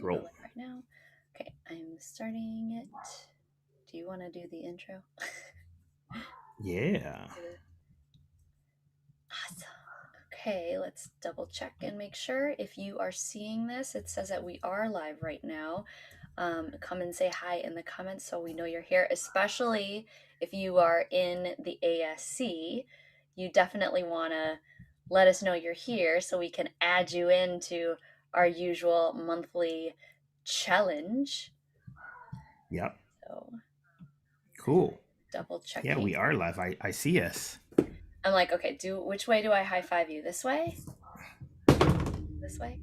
go Roll. live right now. Okay, I'm starting it. Do you want to do the intro? Yeah. Awesome. Okay, let's double check and make sure if you are seeing this. It says that we are live right now. Come and say hi in the comments so we know you're here, especially if you are in the ASC. You definitely want to let us know you're here so we can add you into our usual monthly challenge. Yep. So Cool. double Yeah, checking. we are live. I see us. I'm like, okay, which way do I high five you? This way? This way?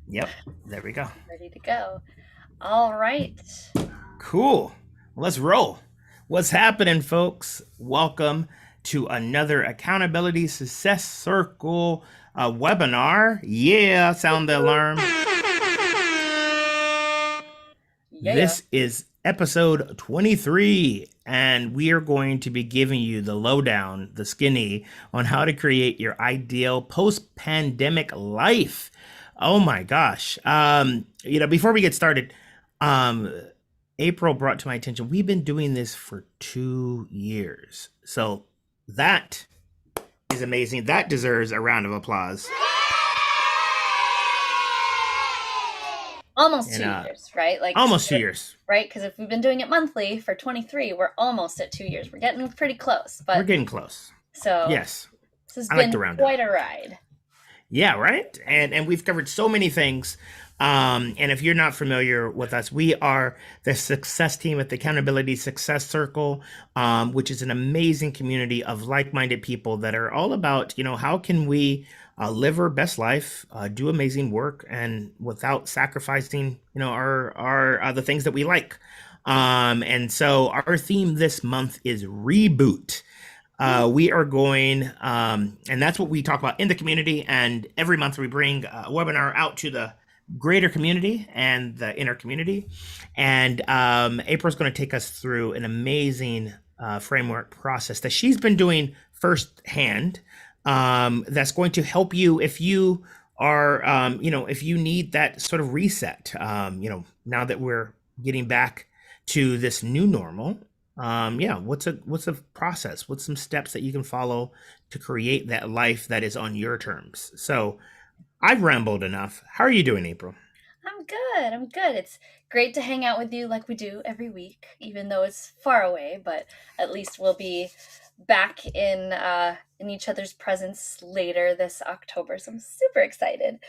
Yep. There we go. Ready to go. All right. Cool. Let's roll. What's happening, folks? Welcome to another Accountability Success Circle webinar. Yeah, sound the alarm. Yeah. This is episode 23, and we are going to be giving you the lowdown, the skinny, on how to create your ideal post-pandemic life. Oh my gosh. Before we get started, Apryl brought to my attention, we've been doing this for 2 years. So that is amazing. That deserves a round of applause. Almost And 2 years, right? Like almost 2 years. right? Because if we've been doing it monthly for 23, we're almost at 2 years. We're getting pretty close. We're But getting close. so Yes. this has I like to been round up. quite a ride. Yeah, right. And we've covered so many things. And if you're not familiar with us, we are the success team at the Accountability Success Circle, which is an amazing community of like-minded people that are all about, how can we live our best life, do amazing work, and without sacrificing, our the things that we like. And so our theme this month is reboot. We are going, and that's what we talk about in the community. And every month we bring a webinar out to the greater community and the inner community. And April's going to take us through an amazing framework process that she's been doing firsthand. That's going to help you if you are, if you need that sort of reset. Now that we're getting back to this new normal. What's a process? What's some steps that you can follow to create that life that is on your terms? So I've rambled enough. How are you doing, Apryl? I'm good. It's great to hang out with you like we do every week, even though it's far away, but at least we'll be back in each other's presence later this October. So I'm super excited.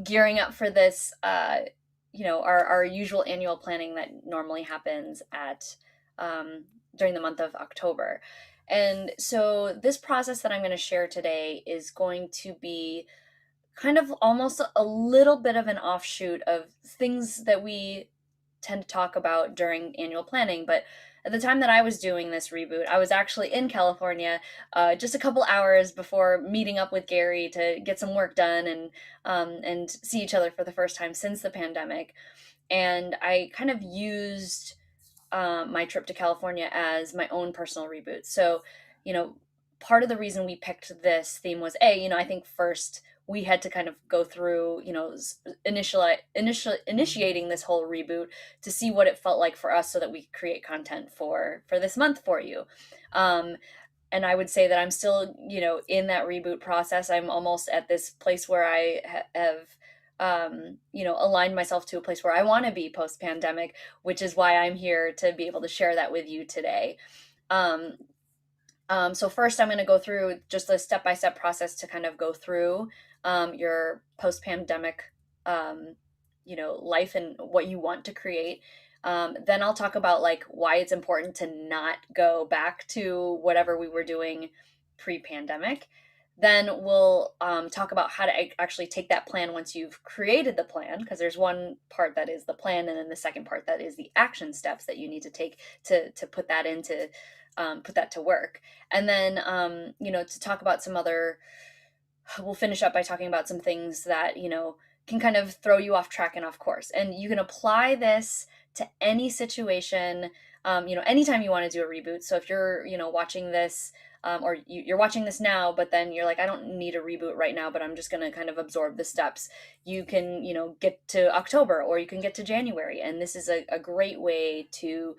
Gearing up for this our usual annual planning that normally happens at during the month of October. And so this process that I'm going to share today is going to be kind of almost a little bit of an offshoot of things that we tend to talk about during annual planning. But at the time that I was doing this reboot, I was actually in California just a couple hours before meeting up with Gary to get some work done and see each other for the first time since the pandemic. And I kind of used my trip to California as my own personal reboot. So, part of the reason we picked this theme was I think first we had to kind of go through, initiating this whole reboot to see what it felt like for us so that we could create content for this month for you. And I would say that I'm still, in that reboot process. I'm almost at this place where I have aligned myself to a place where I want to be post-pandemic, which is why I'm here to be able to share that with you today. So first I'm going to go through just a step-by-step process to kind of go through your post-pandemic, life and what you want to create. Then I'll talk about like why it's important to not go back to whatever we were doing pre-pandemic. Then we'll talk about how to actually take that plan once you've created the plan, because there's one part that is the plan, and then the second part that is the action steps that you need to take to put that into put that to work. And then to talk about some other, we'll finish up by talking about some things that can kind of throw you off track and off course. And you can apply this to any situation, anytime you want to do a reboot. So if you're watching this or you're watching this now, but then you're like, I don't need a reboot right now, but I'm just going to kind of absorb the steps. You can, get to October, or you can get to January. And this is a great way to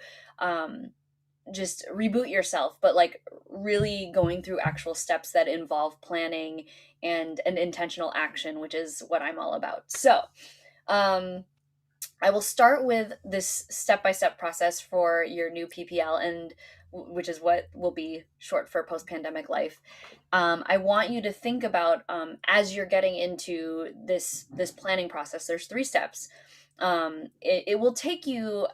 just reboot yourself, but like really going through actual steps that involve planning and an intentional action, which is what I'm all about. So, um, I will start with this step-by-step process for your new PPL, and which is what will be short for post-pandemic life. I want you to think about, as you're getting into this planning process. There's 3 steps. It will take you,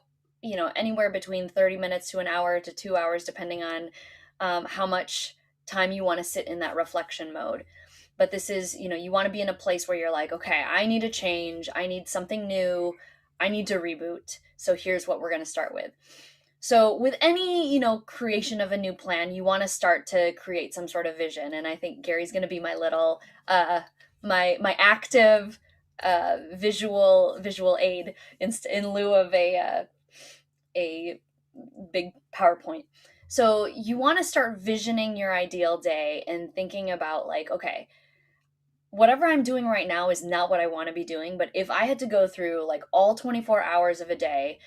anywhere between 30 minutes to an hour to 2 hours, depending on how much time you want to sit in that reflection mode. But this is, you want to be in a place where you're like, okay, I need a change, I need something new, I need to reboot. So here's what we're going to start with. So with any, creation of a new plan, you want to start to create some sort of vision. And I think Gary's going to be my little, my active, visual aid in lieu of a big PowerPoint. So you want to start visioning your ideal day and thinking about like, okay, whatever I'm doing right now is not what I want to be doing, but if I had to go through like all 24 hours of a day,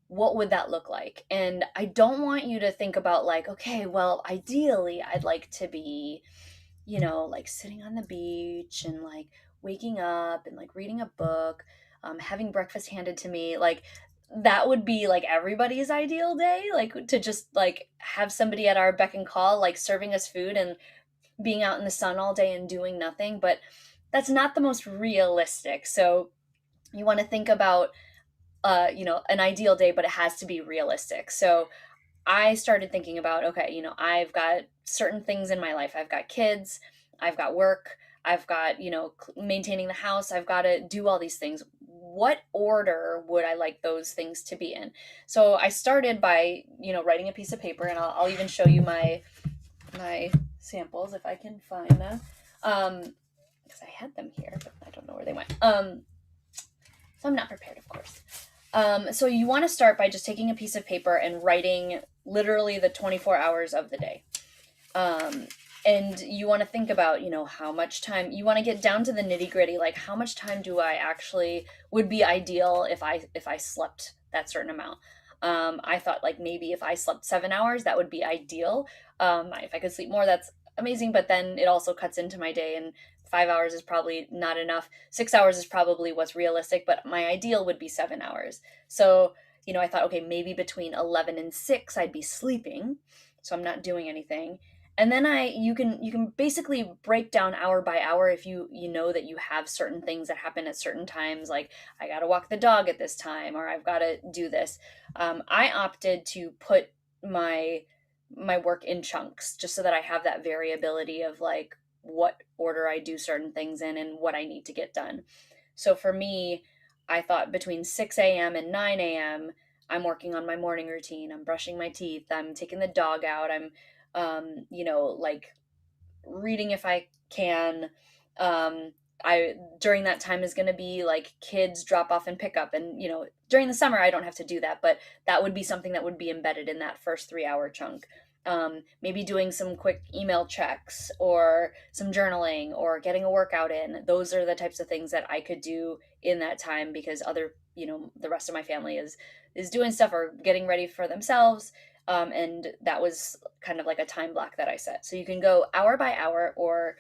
what would that look like? And I don't want you to think about like, okay, well, ideally I'd like to be, like sitting on the beach and like waking up and like reading a book, having breakfast handed to me. Like that would be like everybody's ideal day, like to just like have somebody at our beck and call, like serving us food and being out in the sun all day and doing nothing. But that's not the most realistic. So you want to think about, an ideal day, but it has to be realistic. So I started thinking about, okay, I've got certain things in my life. I've got kids, I've got work, I've got, maintaining the house, I've got to do all these things. What order would I like those things to be in? So I started by, writing a piece of paper, and I'll even show you my samples if I can find them. Because I had them here, but I don't know where they went. So I'm not prepared, of course. So you want to start by just taking a piece of paper and writing literally the 24 hours of the day. And you want to think about, how much time you want to get down to the nitty gritty, like how much time do I actually would be ideal if I slept that certain amount. I thought like maybe if I slept 7 hours, that would be ideal. If I could sleep more, that's amazing. But then it also cuts into my day, and 5 hours is probably not enough. 6 hours is probably what's realistic, but my ideal would be 7 hours. So, I thought, okay, maybe between 11 and 6, I'd be sleeping. So I'm not doing anything. And then you can basically break down hour by hour if you know that you have certain things that happen at certain times, like I got to walk the dog at this time, or I've got to do this. I opted to put my work in chunks just so that I have that variability of like what order I do certain things in and what I need to get done. So for me, I thought between 6 a.m. and 9 a.m., I'm working on my morning routine. I'm brushing my teeth. I'm taking the dog out. I'm, like reading if I can. I during that time is going to be like kids drop off and pick up, and during the summer I don't have to do that, but that would be something that would be embedded in that first 3 hour chunk. Maybe doing some quick email checks or some journaling or getting a workout in. Those are the types of things that I could do in that time, because the rest of my family is doing stuff or getting ready for themselves. And that was kind of like a time block that I set. So you can go hour by hour or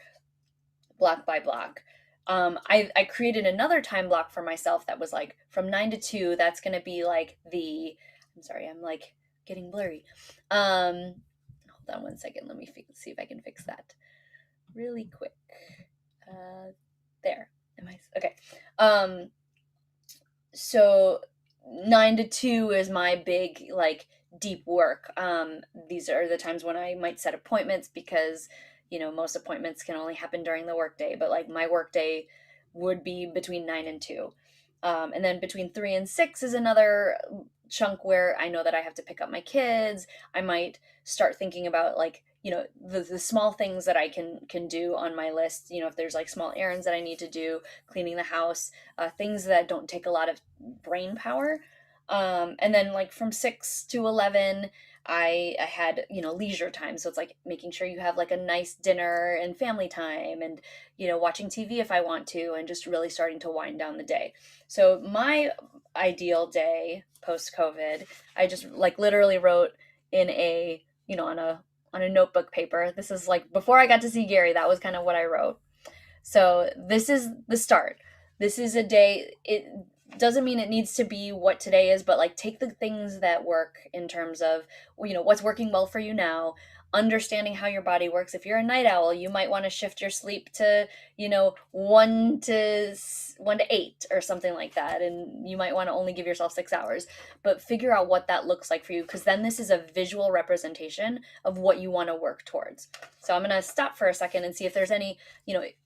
block by block. I created another time block for myself that was like from 9 to 2. That's going to be like I'm sorry, I'm like getting blurry. Hold on one second. Let me see if I can fix that really quick. There. Am I okay? So 9 to 2 is my big like deep work. These are the times when I might set appointments, because most appointments can only happen during the workday, but like my workday would be between 9 and 2. And then between 3 and 6 is another chunk where I know that I have to pick up my kids. I might start thinking about like, the small things that I can do on my list. If there's like small errands that I need to do, cleaning the house, things that don't take a lot of brain power. And then like from 6 to 11, I had, leisure time. So it's like making sure you have like a nice dinner and family time and, watching TV if I want to, and just really starting to wind down the day. So my ideal day post COVID, I just like literally wrote in a, on a notebook paper. This is like before I got to see Gary, that was kind of what I wrote. So this is the start. This is a day. It doesn't mean it needs to be what today is, but like take the things that work in terms of, what's working well for you now, understanding how your body works. If you're a night owl, you might want to shift your sleep to, 1 to 8 or something like that. And you might want to only give yourself 6 hours, but figure out what that looks like for you. Cause then this is a visual representation of what you want to work towards. So I'm going to stop for a second and see if there's any,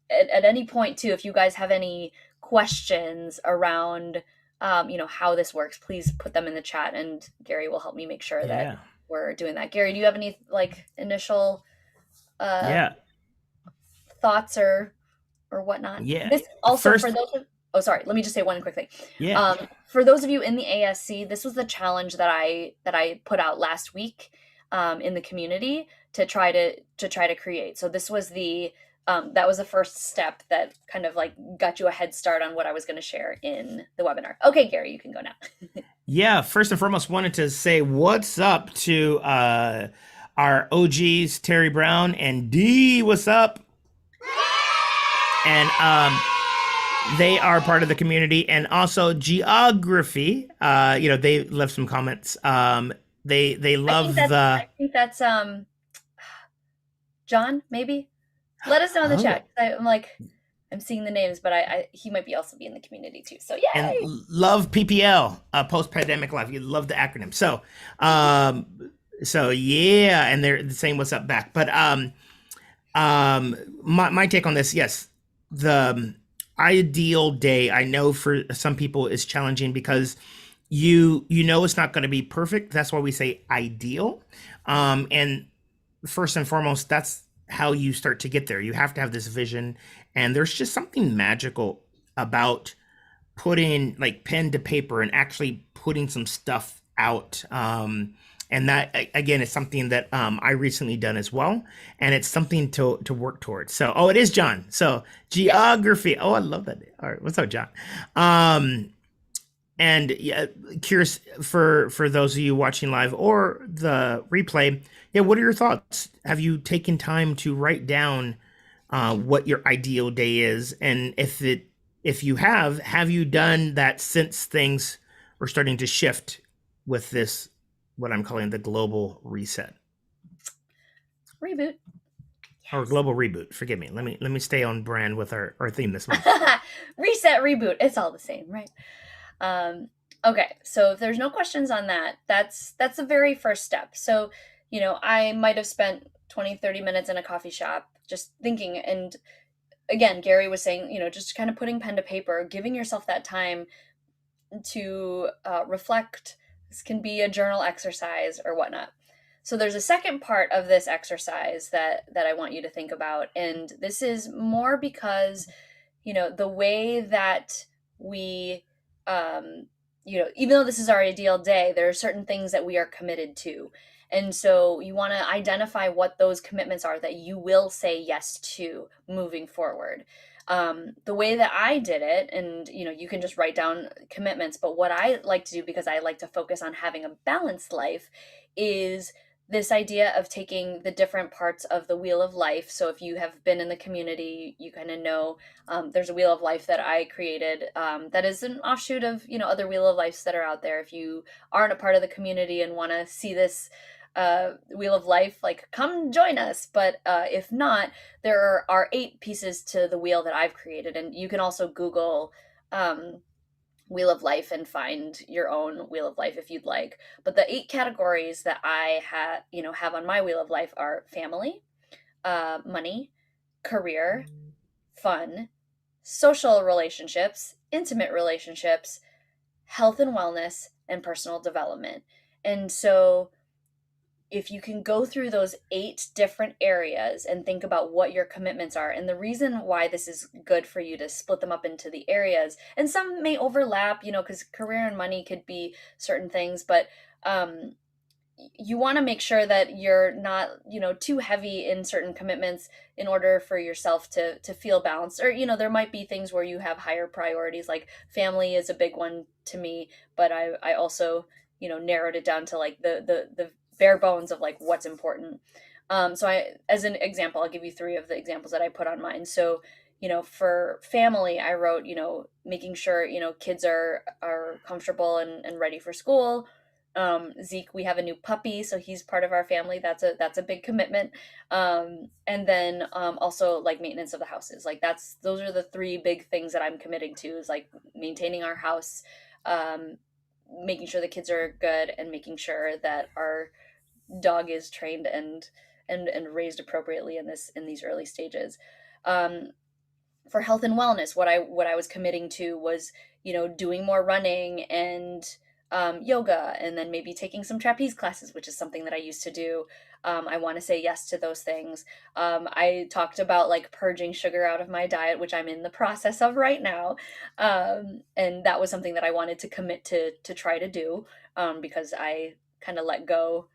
at any point too, if you guys have any questions around how this works, please put them in the chat and Gary will help me make sure that Yeah. we're doing that. Gary, do you have any like initial Yeah. thoughts or whatnot? Yeah. This also for First, those of, oh sorry, let me just say one quick thing. yeah. For those of you in the ASC, this was the challenge that I put out last week in the community to try to create. So this was that was the first step that kind of like got you a head start on what I was going to share in the webinar. Okay, Gary, you can go now. Yeah. First and foremost, wanted to say what's up to our OGs, Terry Brown and D. What's up? And they are part of the community, and also geography. They left some comments. They love I think that's John, maybe. Let us know in the oh, chat. I'm like, I'm seeing the names, but he might be also be in the community too. So and yay! love PPL, post pandemic life. You love the acronym. So yeah, and they're saying what's up back. But my take on this, yes, the ideal day. I know for some people is challenging because you know it's not going to be perfect. That's why we say ideal. And first and foremost, that's how you start to get there. You have to have this vision, and there's just something magical about putting like pen to paper and actually putting some stuff out. And that again is something that I recently done as well, and it's something to work towards. So, oh, it is John. So geography. Oh, I love that. All right, what's up, John? And yeah, curious for those of you watching live or the replay. Yeah, what are your thoughts? Have you taken time to write down what your ideal day is, and if you have you done that since things were starting to shift with this, what I'm calling the global reset Reboot. or global reboot? Forgive me. Let me stay on brand with our theme this month. Reset, reboot. It's all the same, right? Okay, so if there's no questions on that, that's the very first step. So, I might have spent 20, 30 minutes in a coffee shop just thinking. And again, Gary was saying, just kind of putting pen to paper, giving yourself that time to reflect. This can be a journal exercise or whatnot. So there's a second part of this exercise that I want you to think about. And this is more because, the way that we, even though this is our ideal day, there are certain things that we are committed to. And so you want to identify what those commitments are that you will say yes to moving forward. The way that I did it, and you can just write down commitments, but what I like to do, because I like to focus on having a balanced life, is this idea of taking the different parts of the wheel of life. So if you have been in the community, you kind of know there's a wheel of life that I created that is an offshoot of other wheel of lives that are out there. If you aren't a part of the community and want to see this wheel of life, like, come join us. But if not, there are 8 pieces to the wheel that I've created, and you can also Google wheel of life and find your own wheel of life if you'd like. But the 8 categories that I have on my wheel of life are family, money, career, fun, social relationships, intimate relationships, health and wellness, and personal development. And so if you can go through those 8 different areas and think about what your commitments are, and the reason why this is good for you to split them up into the areas, and some may overlap, because career and money could be certain things, but you want to make sure that you're not, too heavy in certain commitments in order for yourself to feel balanced. Or, there might be things where you have higher priorities, like family is a big one to me, but I also, narrowed it down to like the bare bones of like what's important. So as an example, I'll give you three of the examples that I put on mine. So, for family, I wrote, making sure, kids are comfortable and ready for school. Zeke, we have a new puppy, so he's part of our family. That's a big commitment. And then also like maintenance of the houses. Like those are the three big things that I'm committing to, is like maintaining our house, um, making sure the kids are good, and making sure that our dog is trained and raised appropriately in these early stages. Um, for health and wellness, what I was committing to was, doing more running and yoga, and then maybe taking some trapeze classes, which is something that I used to do. I want to say yes to those things. I talked about like purging sugar out of my diet, which I'm in the process of right now, and that was something that I wanted to commit to try to do, because I kind of let go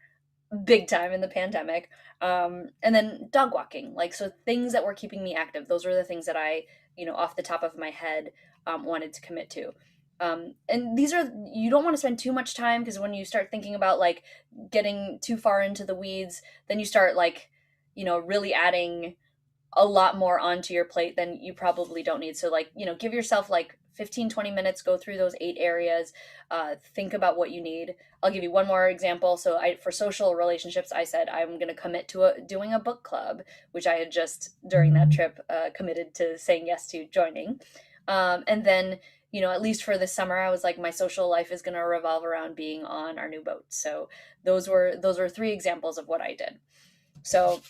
big time in the pandemic. And then dog walking, like, so things that were keeping me active. Those were the things that I, off the top of my head, wanted to commit to. And these are, you don't want to spend too much time, because when you start thinking about like getting too far into the weeds, then you start like, really adding a lot more onto your plate than you probably don't need. So like, give yourself like 15-20 minutes, go through those 8 areas, think about what you need. I'll give you one more example. So for social relationships, I said I'm going to commit to doing a book club, which I had just during that trip committed to saying yes to joining. And then, at least for this summer, I was like, my social life is going to revolve around being on our new boat. So those were three examples of what I did. So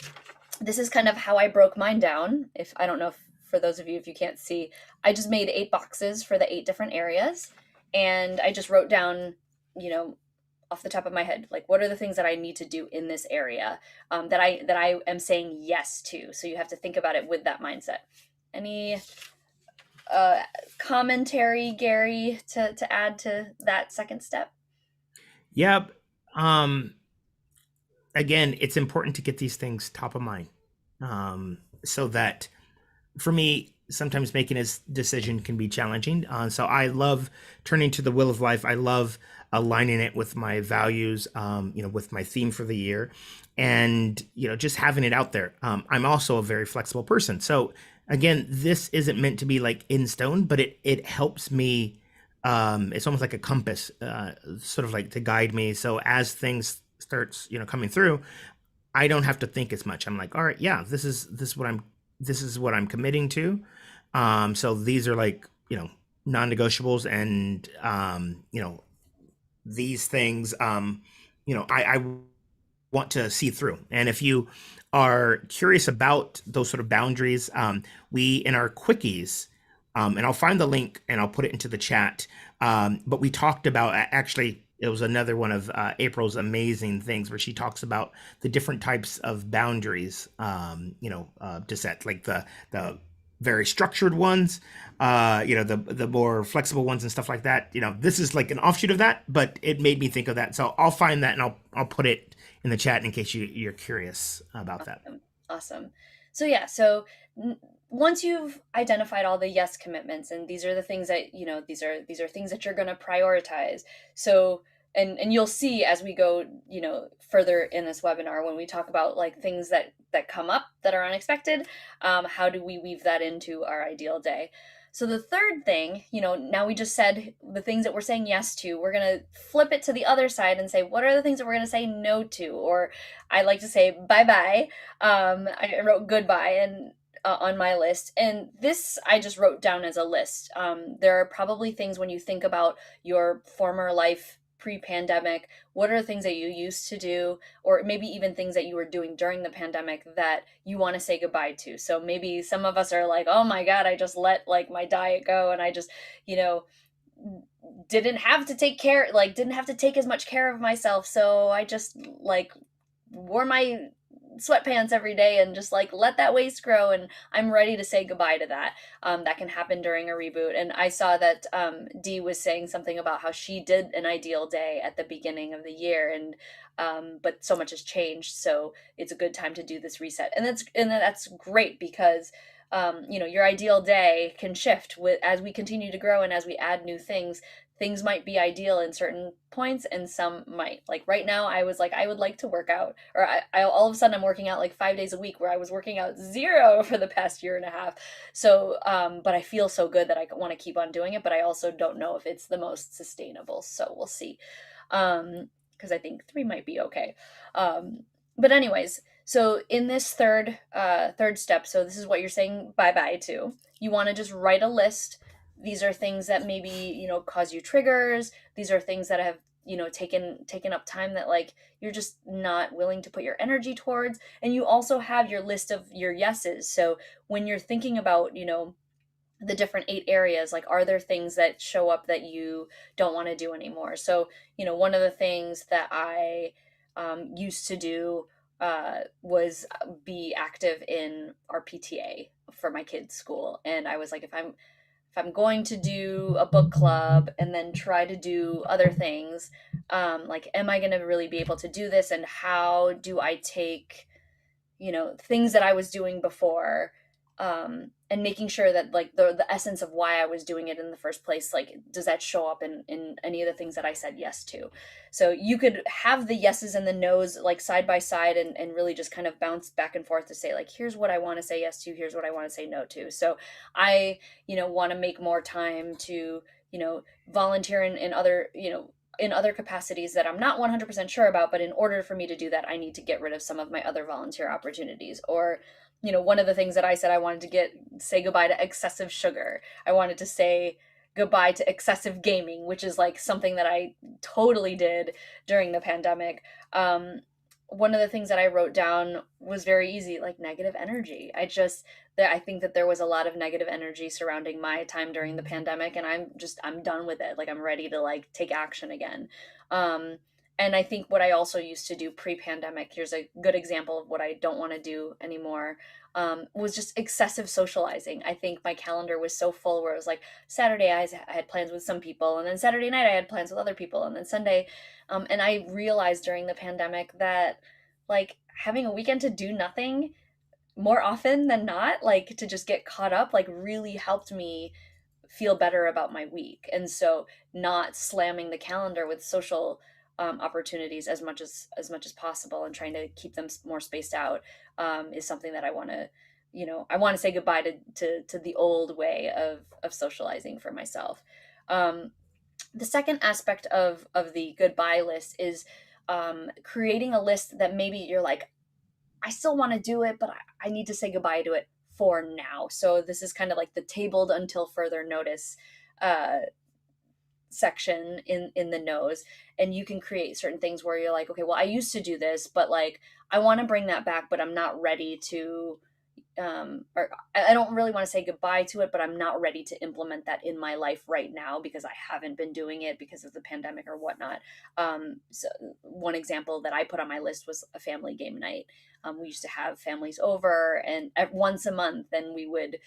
this is kind of how I broke mine down. If I don't know if, for those of you, if you can't see, I just made 8 boxes for the 8 different areas, and I just wrote down, you know, off the top of my head, like what are the things that I need to do in this area, that I am saying yes to. So you have to think about it with that mindset. Any uh, commentary, Gary, to add to that second step? Yep. Um, Again, it's important to get these things top of mind, so that for me, sometimes making a decision can be challenging. So I love turning to the will of life. I love aligning it with my values, with my theme for the year, and just having it out there. I'm also a very flexible person, so again, this isn't meant to be like in stone, but it helps me. It's almost like a compass, sort of like to guide me. So as things starts, coming through, I don't have to think as much. I'm like, all right, yeah, this is what I'm committing to. So these are like, non-negotiables, and these things, I want to see through. And if you are curious about those sort of boundaries, we in our quickies, and I'll find the link and I'll put it into the chat. But we talked about, actually, it was another one of April's amazing things where she talks about the different types of boundaries, to set, like the very structured ones, the more flexible ones and stuff like that. This is like an offshoot of that, but it made me think of that. So I'll find that and I'll put it in the chat in case you're curious about that. Awesome. Awesome. So yeah, so once you've identified all the yes commitments, and these are the things that, these are things that you're going to prioritize. So and you'll see as we go, further in this webinar, when we talk about like things that come up that are unexpected, how do we weave that into our ideal day? So the third thing, now we just said the things that we're saying yes to, we're going to flip it to the other side and say, what are the things that we're going to say no to? Or I like to say bye-bye. I wrote goodbye and on my list. And this I just wrote down as a list. There are probably things when you think about your former life pre-pandemic, what are the things that you used to do, or maybe even things that you were doing during the pandemic that you want to say goodbye to. So maybe some of us are like, oh my God, I just let like my diet go, and I just, you know, didn't have to take care, like didn't have to take as much care of myself. So I just like wore my sweatpants every day and just like let that waist grow, and I'm ready to say goodbye to that. That can happen during a reboot. And I saw that Dee was saying something about how she did an ideal day at the beginning of the year, and but so much has changed, so it's a good time to do this reset. And that's great because your ideal day can shift with as we continue to grow and as we add new things. Things might be ideal in certain points and some might. Like right now, I was like, I would like to work out, or all of a sudden I'm working out like 5 days a week, where I was working out zero for the past year and a half. So, but I feel so good that I want to keep on doing it, but I also don't know if it's the most sustainable. So we'll see. Because I think 3 might be okay. But anyways, so in this third step, so this is what you're saying bye bye to. You want to just write a list. These are things that maybe cause you triggers. These are things that have taken up time that like you're just not willing to put your energy towards. And you also have your list of your yeses. So when you're thinking about the different 8 areas, like are there things that show up that you don't want to do anymore? So one of the things that I used to do was be active in our PTA for my kids' school. And I was like, if I'm going to do a book club and then try to do other things, like, am I going to really be able to do this? And how do I take, things that I was doing before, and making sure that like the essence of why I was doing it in the first place, like, does that show up in any of the things that I said yes to? So you could have the yeses and the nos like side by side, and really just kind of bounce back and forth to say like, here's what I want to say yes to, here's what I want to say no to. So I want to make more time to volunteer in other in other capacities that I'm not 100% sure about, but in order for me to do that, I need to get rid of some of my other volunteer opportunities. Or one of the things that I said, I wanted to say goodbye to excessive sugar. I wanted to say goodbye to excessive gaming, which is like something that I totally did during the pandemic. One of the things that I wrote down was very easy, like negative energy. I think that there was a lot of negative energy surrounding my time during the pandemic, and I'm done with it. Like, I'm ready to like take action again. And I think what I also used to do pre-pandemic, here's a good example of what I don't want to do anymore, was just excessive socializing. I think my calendar was so full where it was like Saturday I had plans with some people, and then Saturday night I had plans with other people, and then Sunday. And I realized during the pandemic that like having a weekend to do nothing more often than not, like to just get caught up, like really helped me feel better about my week. And so not slamming the calendar with social opportunities as much as possible, and trying to keep them more spaced out, is something that I want to I want to say goodbye to the old way of socializing for myself. The second aspect of the goodbye list is creating a list that maybe you're like, I still want to do it, but I need to say goodbye to it for now. So this is kind of like the tabled until further notice uh, section in the nose. And you can create certain things where you're like, okay, well, I used to do this, but like I want to bring that back, but I'm not ready to or I don't really want to say goodbye to it, but I'm not ready to implement that in my life right now because I haven't been doing it because of the pandemic or whatnot. So one example that I put on my list was a family game night. We used to have families over, and once a month, and we would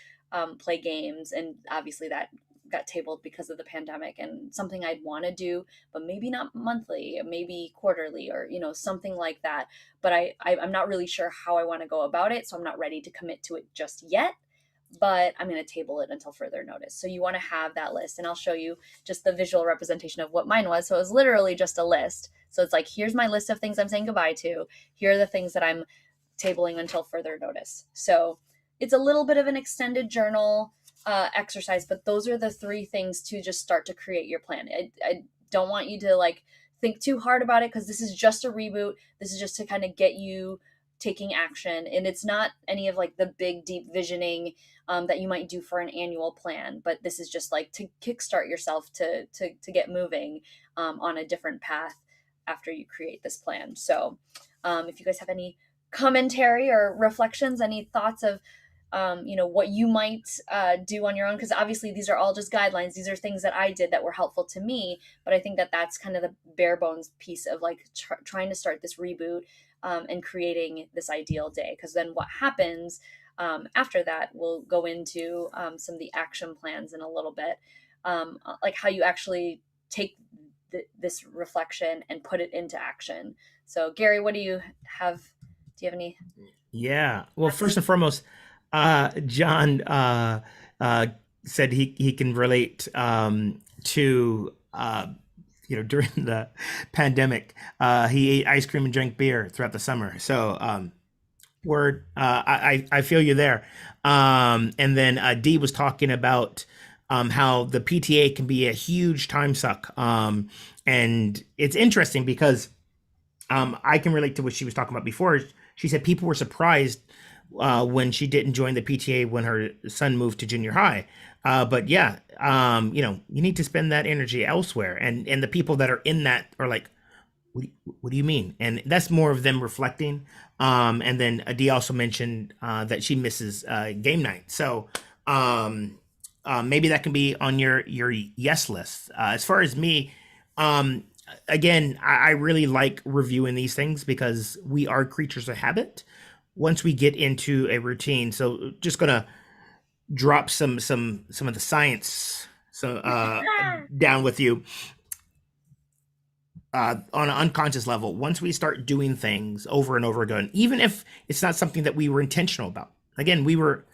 play games, and obviously that got tabled because of the pandemic, and something I'd want to do, but maybe not monthly, maybe quarterly, or something like that. But I'm not really sure how I want to go about it, so I'm not ready to commit to it just yet. But I'm going to table it until further notice. So you want to have that list, and I'll show you just the visual representation of what mine was. So it was literally just a list. So it's like, here's my list of things I'm saying goodbye to. Here are the things that I'm tabling until further notice. So it's a little bit of an extended journal exercise, but those are the 3 things to just start to create your plan. I don't want you to like think too hard about it, because this is just a reboot. This is just to kind of get you taking action, and it's not any of like the big deep visioning that you might do for an annual plan, but this is just like to kickstart yourself to get moving on a different path after you create this plan. So if you guys have any commentary or reflections, any thoughts of what you might do on your own, because obviously these are all just guidelines. These are things that I did that were helpful to me, but I think that that's kind of the bare bones piece of like trying to start this reboot, and creating this ideal day, because then what happens after that, we'll go into some of the action plans in a little bit, like how you actually take this reflection and put it into action. So Gary, what do you have any Yeah. Well, thoughts on first and foremost, John uh, said he can relate to during the pandemic, he ate ice cream and drank beer throughout the summer. So word, I feel you there. And then Dee was talking about how the PTA can be a huge time suck. And it's interesting because I can relate to what she was talking about before. She said people were surprised when she didn't join the PTA when her son moved to junior high. But yeah, you need to spend that energy elsewhere. And the people that are in that are like, what do you mean? And that's more of them reflecting. And then Adi also mentioned that she misses game night. So maybe that can be on your yes list. As far as me, um, again, I really like reviewing these things because we are creatures of habit. Once we get into a routine, so just gonna drop some of the science so down with you on an unconscious level. Once we start doing things over and over again, even if it's not something that we were intentional about. Again, we were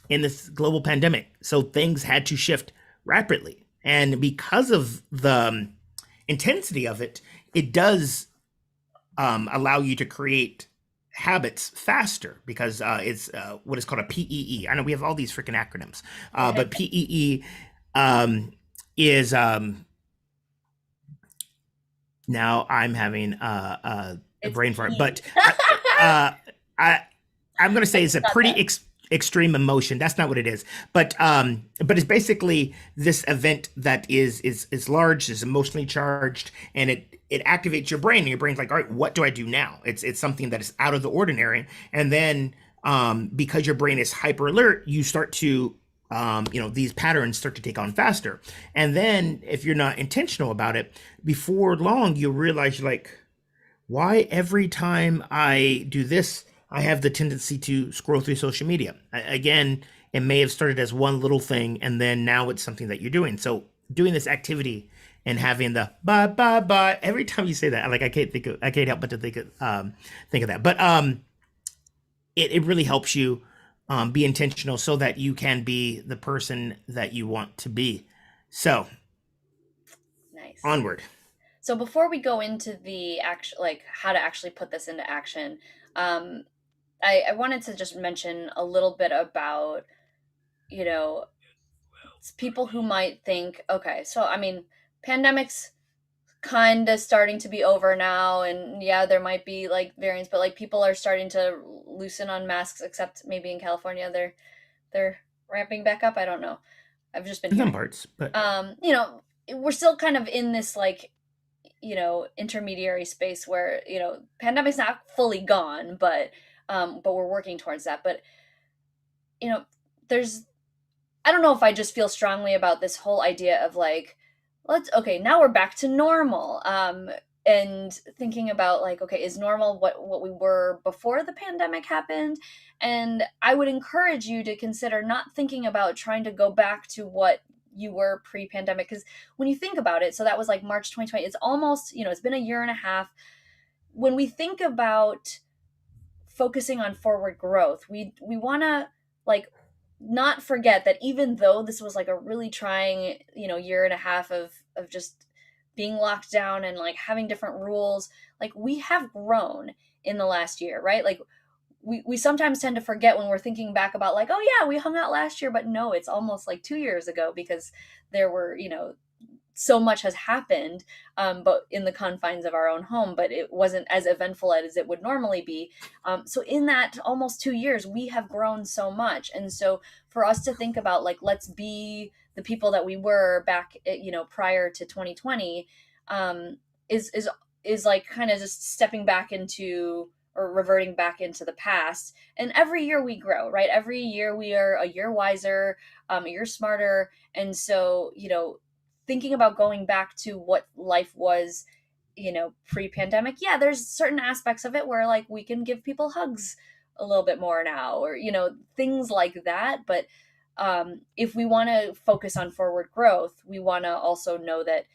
in this global pandemic, so things had to shift rapidly, and because of the intensity of it, it does allow you to create habits faster because it's what is called a PEE. I know we have all these freaking acronyms, but PEE um, is now I'm having a it's brain fart, P. but I I'm gonna say it's a Got pretty that. extreme emotion. That's not what it is, but it's basically this event that is large, is emotionally charged, and it activates your brain. And your brain's like, all right, what do I do now? It's something that is out of the ordinary, and then because your brain is hyper alert, you start to these patterns start to take on faster. And then if you're not intentional about it, before long you realize you're like, why every time I do this, I have the tendency to scroll through social media. Again, it may have started as one little thing, and then now it's something that you're doing. So doing this activity and having the bye bye bye every time you say that, like I can't help but to think of that. But it really helps you be intentional so that you can be the person that you want to be. So Nice. onward. So before we go into the action, like how to actually put this into action, um, I wanted to just mention a little bit about, you know, people who might think, okay, so I mean, pandemics kind of starting to be over now, and yeah, there might be like variants, but like people are starting to loosen on masks, except maybe in California they're ramping back up. I don't know. I've just been In some hearing. parts, but We're still kind of in this like intermediary space where pandemic's not fully gone, but we're working towards that. But you know there's I don't know if I just feel strongly about this whole idea of like, let's okay, now we're back to normal. And thinking about like, okay, is normal what we were before the pandemic happened? And I would encourage you to consider not thinking about trying to go back to what you were pre-pandemic, because when you think about it, so that was like March 2020. It's almost, it's been a year and a half. When we think about focusing on forward growth, we want to like not forget that even though this was like a really trying year and a half of just being locked down and like having different rules, like we have grown in the last year, right? Like we sometimes tend to forget when we're thinking back about like, oh yeah, we hung out last year, but no, it's almost like 2 years ago, because there were so much has happened, but in the confines of our own home, but it wasn't as eventful as it would normally be. So in that almost 2 years, we have grown so much. And so for us to think about like, let's be the people that we were back, prior to 2020, is like kind of just stepping back into, or reverting back into the past. And every year we grow, right? Every year we are a year wiser, a year smarter. And so, thinking about going back to what life was, pre-pandemic, yeah, there's certain aspects of it where like we can give people hugs a little bit more now, or things like that. But if we want to focus on forward growth, we want to also know that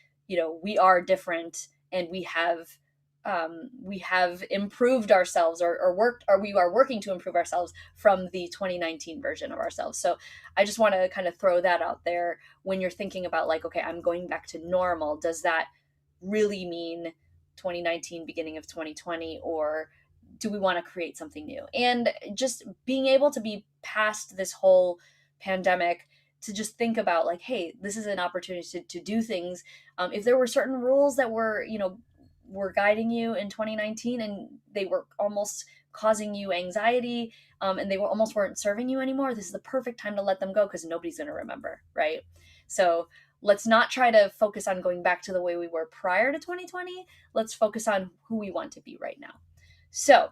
we are different, and we have improved ourselves, or worked, or we are working to improve ourselves from the 2019 version of ourselves. So I just want to kind of throw that out there when you're thinking about like, okay, I'm going back to normal. Does that really mean 2019 beginning of 2020, or do we want to create something new? And just being able to be past this whole pandemic, to just think about like, hey, this is an opportunity to do things. If there were certain rules that were guiding you in 2019, and they were almost causing you anxiety, and they weren't serving you anymore, this is the perfect time to let them go, because nobody's going to remember, right? So let's not try to focus on going back to the way we were prior to 2020. Let's focus on who we want to be right now. So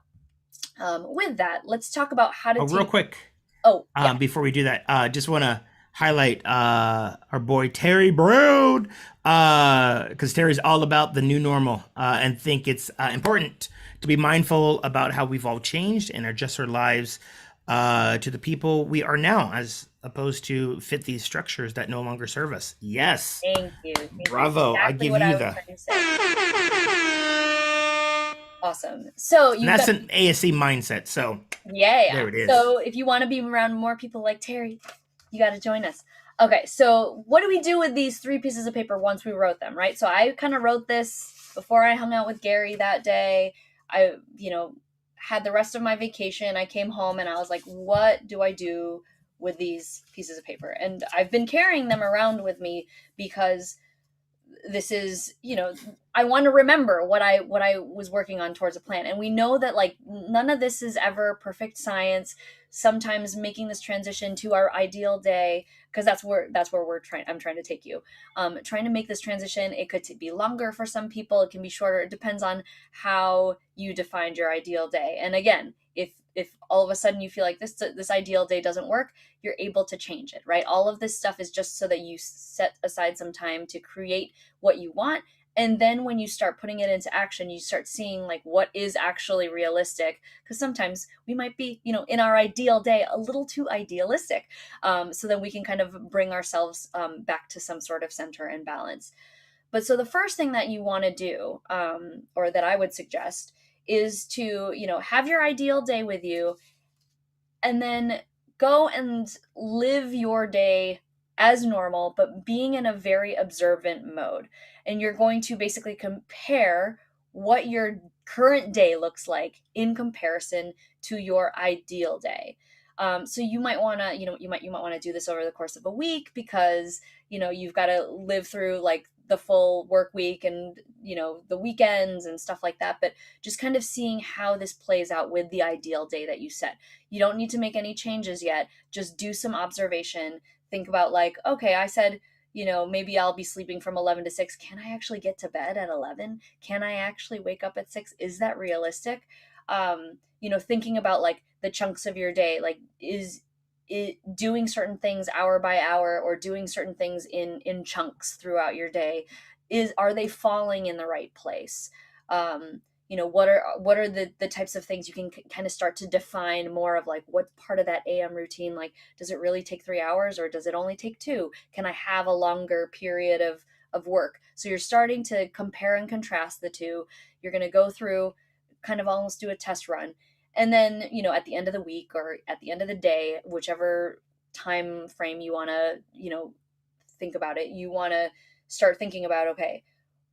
with that, let's talk about how to Oh, real take. quick, Oh yeah. before we do that, just want to highlight our boy Terry Broad, because Terry's all about the new normal, and think it's important to be mindful about how we've all changed and adjust our lives to the people we are now, as opposed to fit these structures that no longer serve us. Yes, Thank you. Thank you. bravo! I Exactly give what I you was the. trying to say. Awesome. So And you've that's got. an ASC mindset. So Yeah. there it is. So if you want to be around more people like Terry, you got to join us. Okay, so what do we do with these 3 pieces of paper once we wrote them, right? So I kind of wrote this before I hung out with Gary that day. I, had the rest of my vacation. I came home and I was like, what do I do with these pieces of paper? And I've been carrying them around with me because this is, I want to remember what I was working on towards a plan. And we know that like none of this is ever perfect science. Sometimes making this transition to our ideal day, because that's where I'm trying to take you, trying to make this transition. It could be longer for some people, it can be shorter. It depends on how you defined your ideal day. And again, if all of a sudden you feel like this ideal day doesn't work, you're able to change it, right? All of this stuff is just so that you set aside some time to create what you want. And then when you start putting it into action, you start seeing like what is actually realistic, because sometimes we might be, in our ideal day a little too idealistic. So then we can kind of bring ourselves back to some sort of center and balance. But so the first thing that you want to do, or that I would suggest, is to have your ideal day with you, and then go and live your day as normal, but being in a very observant mode. And you're going to basically compare what your current day looks like in comparison to your ideal day. So you might want to, you might want to do this over the course of a week, because you've got to live through like the full work week, and the weekends and stuff like that. But just kind of seeing how this plays out with the ideal day that you set. You don't need to make any changes yet. Just do some observation. Think about like, okay, I said, maybe I'll be sleeping from 11 to 6. Can I actually get to bed at 11? Can I actually wake up at 6? Is that realistic? Thinking about like the chunks of your day, like is it doing certain things hour by hour, or doing certain things in chunks throughout your day, are they falling in the right place? What are the types of things you can kind of start to define more of, like what part of that AM routine, like does it really take 3 hours, or does it only take 2? Can I have a longer period of work? So you're starting to compare and contrast the two. You're going to go through, kind of almost do a test run. And then at the end of the week, or at the end of the day, whichever time frame you want to think about it, you want to start thinking about, okay,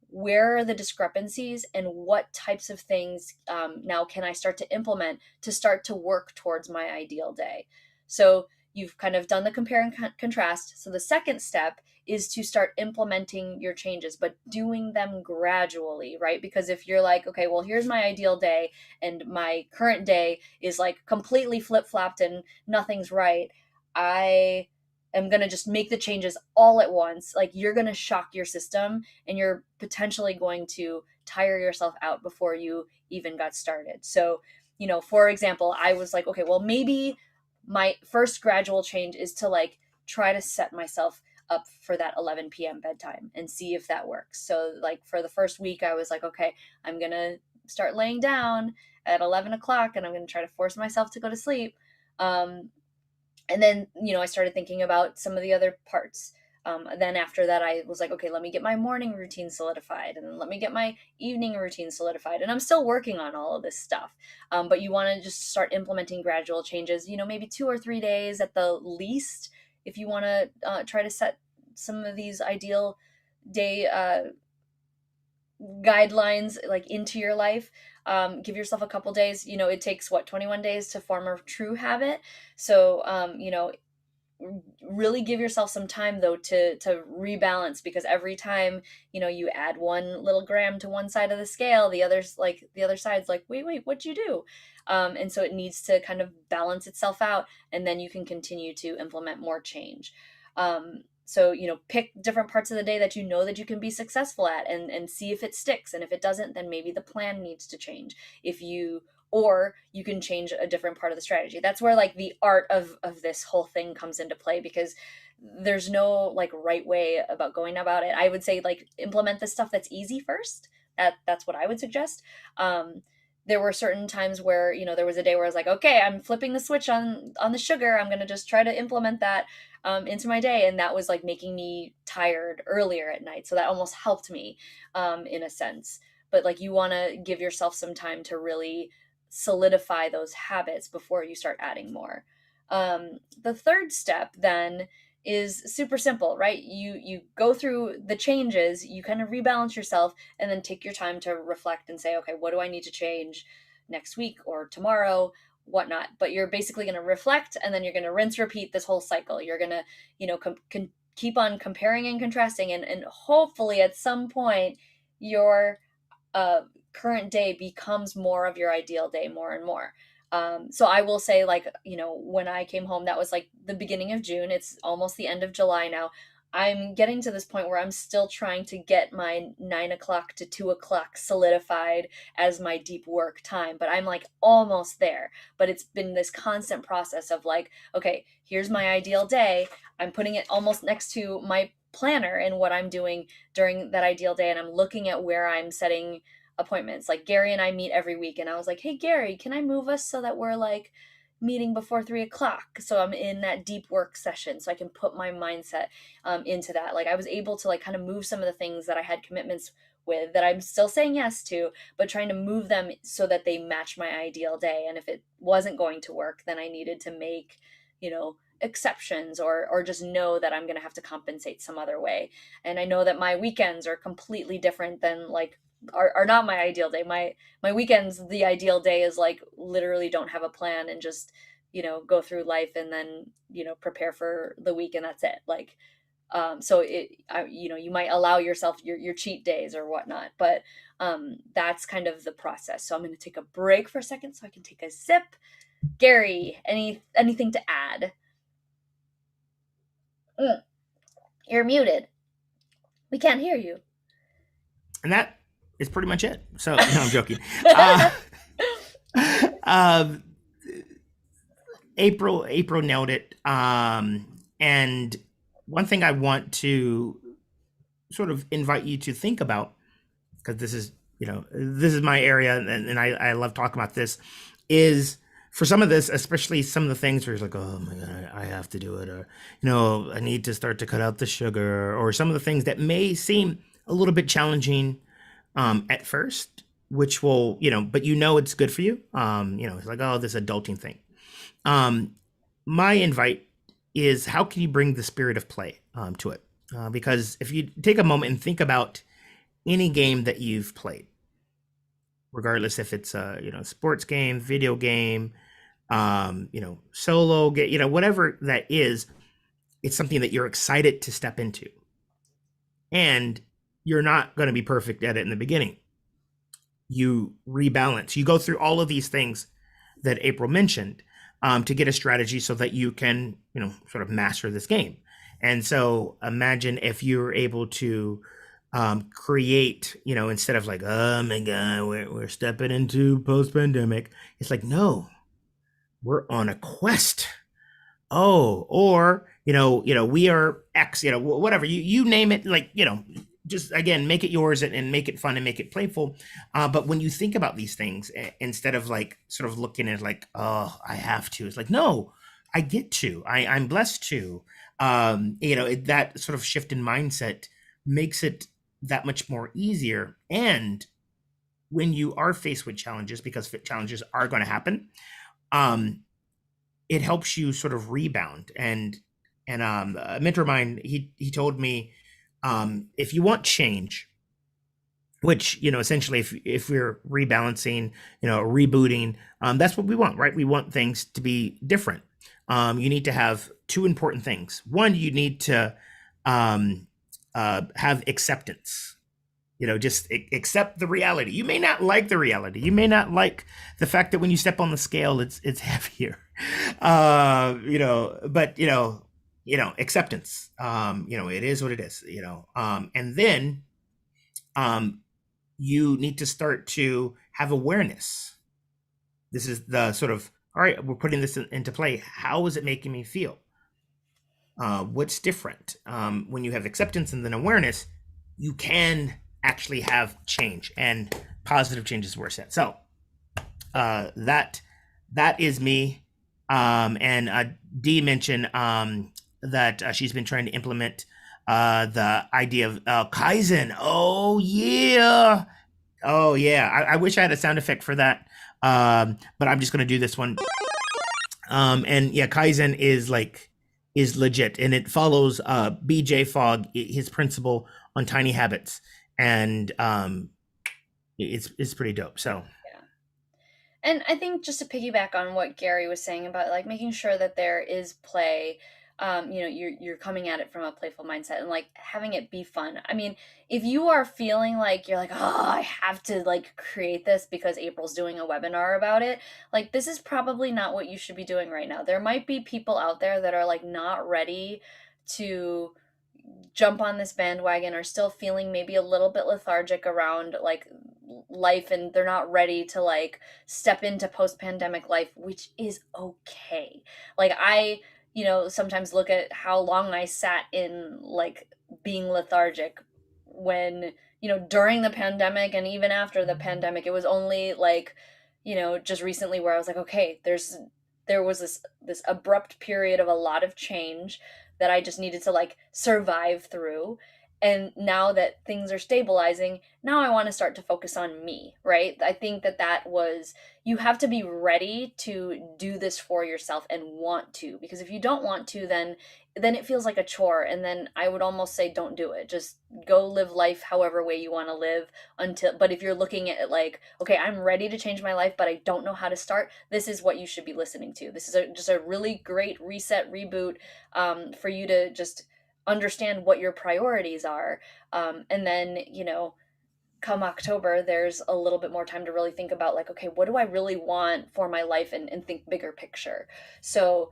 where are the discrepancies, and what types of things now can I start to implement to start to work towards my ideal day? So you've kind of done the compare and contrast. So the second step is to start implementing your changes, but doing them gradually, right? Because if you're like, okay, well, here's my ideal day, and my current day is like completely flip-flopped and nothing's right, I am going to just make the changes all at once. Like, you're going to shock your system, and you're potentially going to tire yourself out before you even got started. So For example, I was like, okay, well, maybe my first gradual change is to like try to set myself up for that 11 p.m. bedtime and see if that works. So, like, for the first week, I was like, okay, I'm going to start laying down at 11 o'clock and I'm going to try to force myself to go to sleep. And then, I started thinking about some of the other parts. Then after that, I was like, okay, let me get my morning routine solidified, and then let me get my evening routine solidified. And I'm still working on all of this stuff. But you want to just start implementing gradual changes, maybe 2 or 3 days at the least, if you want to try to set some of these ideal day guidelines like into your life. Give yourself a couple days. It takes 21 days to form a true habit. So really give yourself some time though to rebalance, because every time you add 1 little gram to one side of the scale, the other side's like, wait, what'd you do? And so it needs to kind of balance itself out, and then you can continue to implement more change. So pick different parts of the day that that you can be successful at, and see if it sticks. And if it doesn't, then maybe the plan needs to change. Or you can change a different part of the strategy. That's where like the art of this whole thing comes into play, because there's no like right way about going about it. I would say like implement the stuff that's easy first. That's what I would suggest. There were certain times where there was a day where I was like, okay, I'm flipping the switch on the sugar. I'm gonna just try to implement that into my day, and that was like making me tired earlier at night. So that almost helped me in a sense. But like you want to give yourself some time to really solidify those habits before you start adding more. The third step then is super simple, right? You go through the changes, you kind of rebalance yourself, and then take your time to reflect and say, okay, what do I need to change next week or tomorrow, whatnot. But you're basically going to reflect, and then you're going to rinse, repeat this whole cycle. You're going to, keep on comparing and contrasting, and hopefully at some point your current day becomes more of your ideal day more and more. So I will say, like, when I came home, that was like the beginning of June. It's almost the end of July now. I'm getting to this point where I'm still trying to get my 9 o'clock to 2 o'clock solidified as my deep work time, but I'm like almost there. But it's been this constant process of like, okay, here's my ideal day. I'm putting it almost next to my planner and what I'm doing during that ideal day, and I'm looking at where I'm setting appointments. Like Gary and I meet every week, and I was like, hey Gary, can I move us so that we're like meeting before 3 o'clock, so I'm in that deep work session, so I can put my mindset into that. Like I was able to like kind of move some of the things that I had commitments with that I'm still saying yes to, but trying to move them so that they match my ideal day. And if it wasn't going to work, then I needed to make exceptions, or just know that I'm going to have to compensate some other way. And I know that my weekends are completely different than like are not my ideal day. My weekends, the ideal day is like literally don't have a plan and just go through life, and then prepare for the week, and that's it. Like so you might allow yourself your cheat days or whatnot, but that's kind of the process. So I'm going to take a break for a second so I can take a sip. Gary, anything to add? You're muted. We can't hear you. And that is pretty much it. So, no, I'm joking. Uh, uh, Apryl nailed it. And one thing I want to sort of invite you to think about, because this is my area, and I love talking about this, is for some of this, especially some of the things where it's like, oh my God, I have to do it, or, I need to start to cut out the sugar, or some of the things that may seem a little bit challenging at first, which will, but it's good for you. It's like, oh, this adulting thing. My invite is, how can you bring the spirit of play to it? Because if you take a moment and think about any game that you've played, regardless if it's a sports game, video game, solo game, whatever that is, it's something that you're excited to step into, and you're not going to be perfect at it in the beginning. You rebalance. You go through all of these things that Apryl mentioned to get a strategy so that you can, sort of master this game. And so imagine if you're able to create, instead of like, oh my God, we're stepping into post pandemic. It's like, no, we're on a quest. Oh, or we are X, whatever you name it, like, just again make it yours, and make it fun and make it playful. But when you think about these things, instead of like sort of looking at like, oh, I have to, it's like, no, I get to, I'm blessed to. That sort of shift in mindset makes it that much more easier. And when you are faced with challenges, because challenges are going to happen, um, it helps you sort of rebound. And a mentor of mine, he told me, if you want change, which, essentially, if we're rebalancing, rebooting, that's what we want, right? We want things to be different. You need to have two important things. One, you need to um, have acceptance. Just accept the reality. You may not like the reality. You may not like the fact that when you step on the scale, it's heavier. But acceptance. It is what it is. And then um, you need to start to have awareness. This is the sort of, all right, we're putting this into play. How is it making me feel? What's different? When you have acceptance and then awareness, you can actually have change, and positive changes were set. So that is me. And Dee mentioned that she's been trying to implement the idea of Kaizen. Oh yeah, oh yeah. I wish I had a sound effect for that, but I'm just gonna do this one. And yeah, Kaizen is legit, and it follows BJ Fogg, his principle on tiny habits, and it's pretty dope. So Yeah. And I think just to piggyback on what Gary was saying about like making sure that there is play, you're coming at it from a playful mindset and like having it be fun. I mean, if you are feeling like you're like, oh, I have to like create this because April's doing a webinar about it, like this is probably not what you should be doing right now. There might be people out there that are like not ready to jump on this bandwagon, or still feeling maybe a little bit lethargic around like life, and they're not ready to like step into post-pandemic life, which is okay. Like I, sometimes look at how long I sat in like being lethargic when, during the pandemic and even after the pandemic. It was only like, just recently where I was like, okay, there was this abrupt period of a lot of change that I just needed to like survive through. And now that things are stabilizing, now I want to start to focus on me, right? I think that that was, you have to be ready to do this for yourself and want to, because if you don't want to, then it feels like a chore, and then I would almost say don't do it. Just go live life however way you want to live until, but if you're looking at it like, okay, I'm ready to change my life, but I don't know how to start, this is what you should be listening to. This is just a really great reset, reboot, for you to just understand what your priorities are. And then, come October, there's a little bit more time to really think about like, okay, what do I really want for my life, and think bigger picture. So,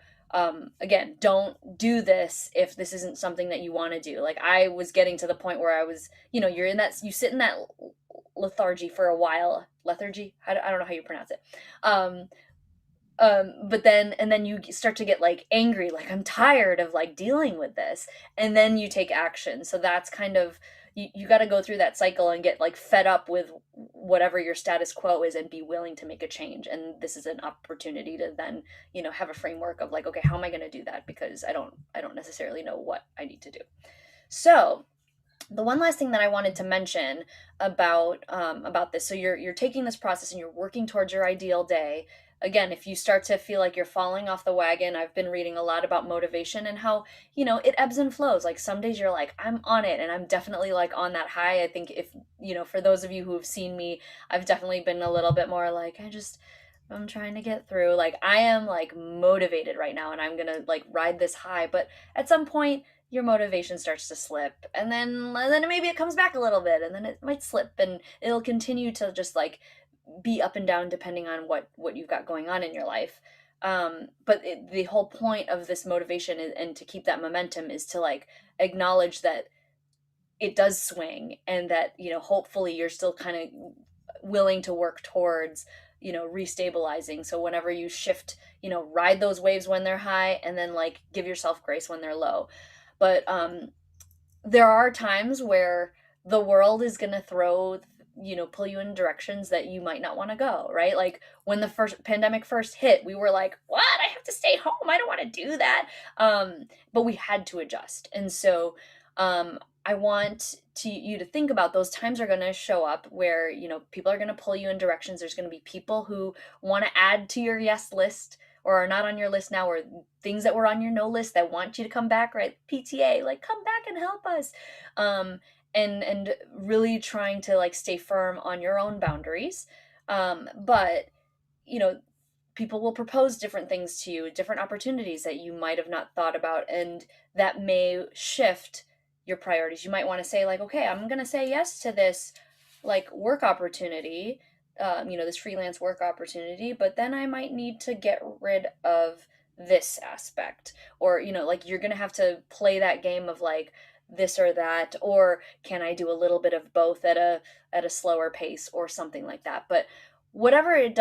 again, don't do this if this isn't something that you want to do. Like I was getting to the point where I was, you're in that, you sit in that lethargy for a while. Lethargy? I don't know how you pronounce it. Um, but then you start to get like angry, like I'm tired of like dealing with this, and then you take action. So that's kind of, you got to go through that cycle and get like fed up with whatever your status quo is and be willing to make a change. And this is an opportunity to then, have a framework of like, okay, how am I going to do that, because I don't necessarily know what I need to do. So the one last thing that I wanted to mention about this, so you're taking this process and you're working towards your ideal day. Again, if you start to feel like you're falling off the wagon, I've been reading a lot about motivation and how, it ebbs and flows. Like some days you're like, I'm on it, and I'm definitely like on that high. I think if, for those of you who have seen me, I've definitely been a little bit more like, I'm trying to get through. Like I am like motivated right now and I'm going to like ride this high, but at some point your motivation starts to slip, and then maybe it comes back a little bit, and then it might slip, and it'll continue to just like be up and down depending on what you've got going on in your life. But the whole point of this motivation is, and to keep that momentum, is to like acknowledge that it does swing, and that, hopefully you're still kind of willing to work towards, restabilizing. So whenever you shift, ride those waves when they're high, and then like give yourself grace when they're low. But there are times where the world is going to throw, pull you in directions that you might not want to go, right? Like when the first pandemic first hit, we were like, what? I have to stay home. I don't want to do that. But we had to adjust. And so I want you to think about those times are going to show up where, people are going to pull you in directions. There's going to be people who want to add to your yes list or are not on your list now, or things that were on your no list that want you to come back, right? PTA, like come back and help us. And really trying to like stay firm on your own boundaries. But you know, people will propose different things to you, different opportunities that you might have not thought about, and that may shift your priorities. You might want to say like, okay, I'm going to say yes to this like work opportunity, this freelance work opportunity, but then I might need to get rid of this aspect. Or, like you're going to have to play that game of like this or that, or can I do a little bit of both at a slower pace or something like that. But whenever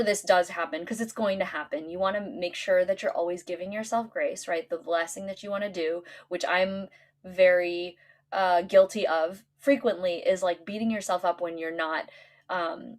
this does happen, because it's going to happen, you want to make sure that you're always giving yourself grace, right? The last thing that you want to do, which I'm very guilty of frequently, is like beating yourself up when you're not um,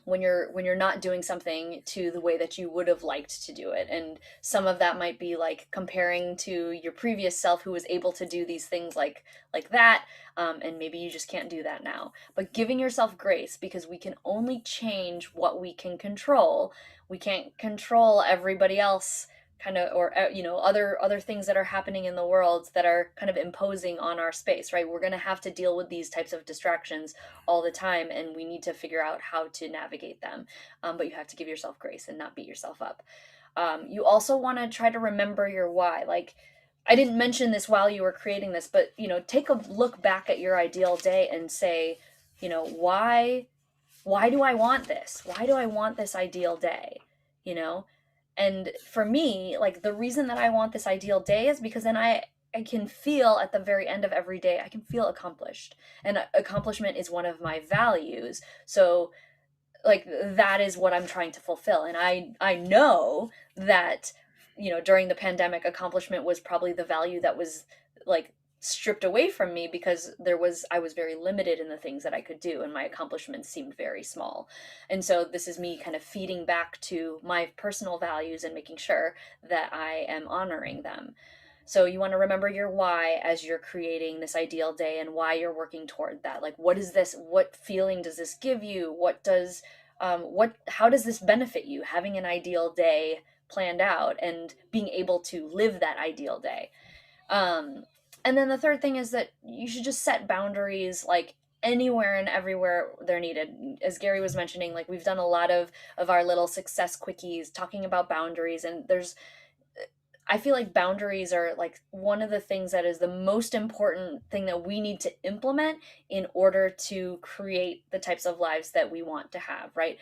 when you're not doing something to the way that you would have liked to do it. And some of that might be like comparing to your previous self who was able to do these things like that, and maybe you just can't do that now. But giving yourself grace, because we can only change what we can control. We can't control everybody else, kind of, or other things that are happening in the world that are kind of imposing on our space, right? We're going to have to deal with these types of distractions all the time, and we need to figure out how to navigate them. But you have to give yourself grace and not beat yourself up. You also want to try to remember your why. Like, I didn't mention this while you were creating this, but take a look back at your ideal day and say, why do I want this? Why do I want this ideal day? You know? And for me, like the reason that I want this ideal day is because then I can feel at the very end of every day, I can feel accomplished. And accomplishment is one of my values. So like that is what I'm trying to fulfill. And I know that during the pandemic, accomplishment was probably the value that was like stripped away from me, because I was very limited in the things that I could do, and my accomplishments seemed very small. And so this is me kind of feeding back to my personal values and making sure that I am honoring them. So you want to remember your why as you're creating this ideal day, and why you're working toward that. Like, what is this? What feeling does this give you? How does this benefit you, having an ideal day planned out and being able to live that ideal day? Um, and then the third thing is that you should just set boundaries, like anywhere and everywhere they're needed. As Gary was mentioning, like we've done a lot of our little success quickies talking about boundaries, and I feel like boundaries are like one of the things that is the most important thing that we need to implement in order to create the types of lives that we want to have, right?